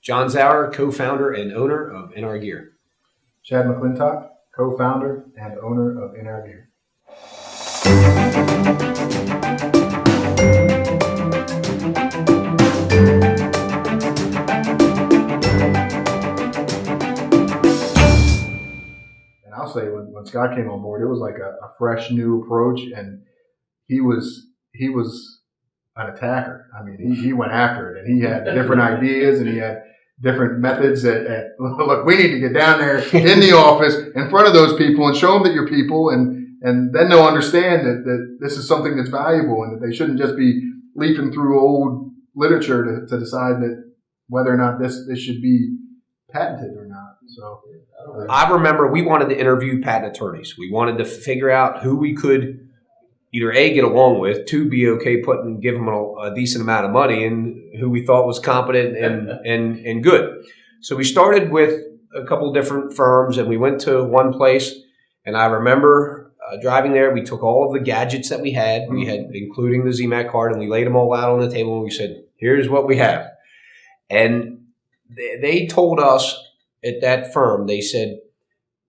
John Zour, co-founder and owner of NR Gear. Chad McClinktock, co-founder and owner of NR Gear. And I'll say when Scott came on board, it was like a fresh new approach, and he was an attacker. I mean, he went after it, and he had different ideas, and he had different methods look, we need to get down there in the office in front of those people and show them that you're people, and then they'll understand that this is something that's valuable and that they shouldn't just be leafing through old literature to decide that whether or not this should be patented or not. So I remember we wanted to interview patent attorneys. We wanted to figure out who we could either A, get along with, 2, be okay give them a decent amount of money, and who we thought was competent and good. So we started with a couple of different firms, and we went to one place, and I remember driving there. We took all of the gadgets that we had, including the ZMAC card, and we laid them all out on the table, and we said, here's what we have. And they told us at that firm, they said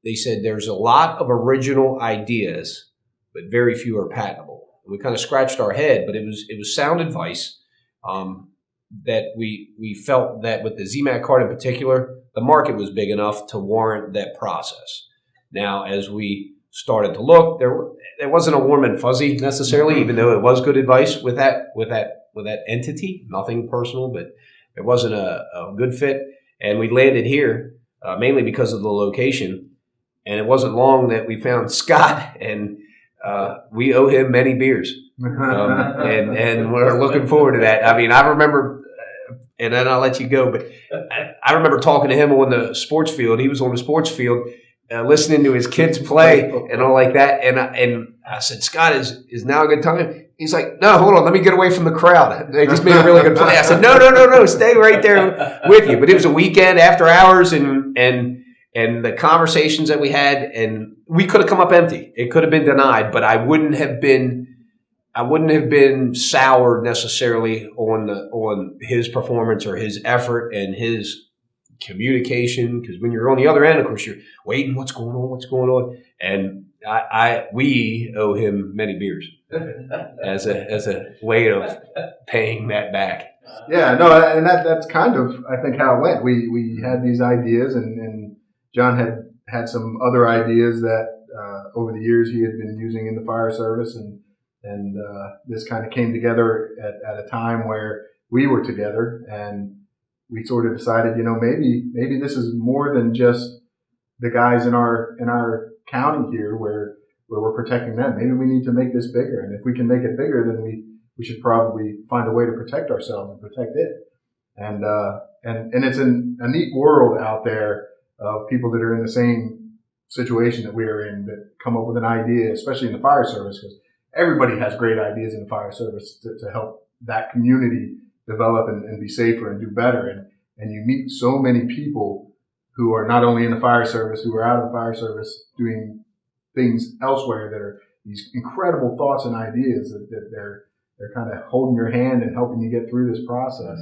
there's a lot of original ideas, but very few are patentable. We kind of scratched our head, but it was sound advice that we felt that with the ZMAC card in particular, the market was big enough to warrant that process. Now, as we started to look, there wasn't a warm and fuzzy necessarily, even though it was good advice with that entity. Nothing personal, but it wasn't a good fit. And we landed here mainly because of the location. And it wasn't long that we found Scott, and we owe him many beers, and we're looking forward to that. I mean, I remember, and then I'll let you go, but I remember talking to him on the sports field. He was on the sports field listening to his kids play and all like that. And I said, Scott, is now a good time? He's like, no, hold on, let me get away from the crowd. They just made a really good play. I said, no, stay right there with you. But it was a weekend after hours, and the conversations that we had, and we could have come up empty. It could have been denied, but I wouldn't have been soured necessarily on his performance or his effort and his communication. Because when you're on the other end, of course, you're waiting, what's going on? And we owe him many beers as a way of paying that back. Yeah, no, and that's kind of, I think, how it went. We had these ideas, and John had some other ideas that over the years he had been using in the fire service, and this kind of came together at a time where we were together, and we sort of decided, maybe this is more than just the guys in our county here where we're protecting them. Maybe we need to make this bigger, and if we can make it bigger, then we should probably find a way to protect ourselves and protect it. And it's a neat world out there of people that are in the same situation that we are in, that come up with an idea, especially in the fire service, because everybody has great ideas in the fire service to help that community develop and be safer and do better. And you meet so many people who are not only in the fire service, who are out of the fire service doing things elsewhere that are these incredible thoughts and ideas that they're kind of holding your hand and helping you get through this process.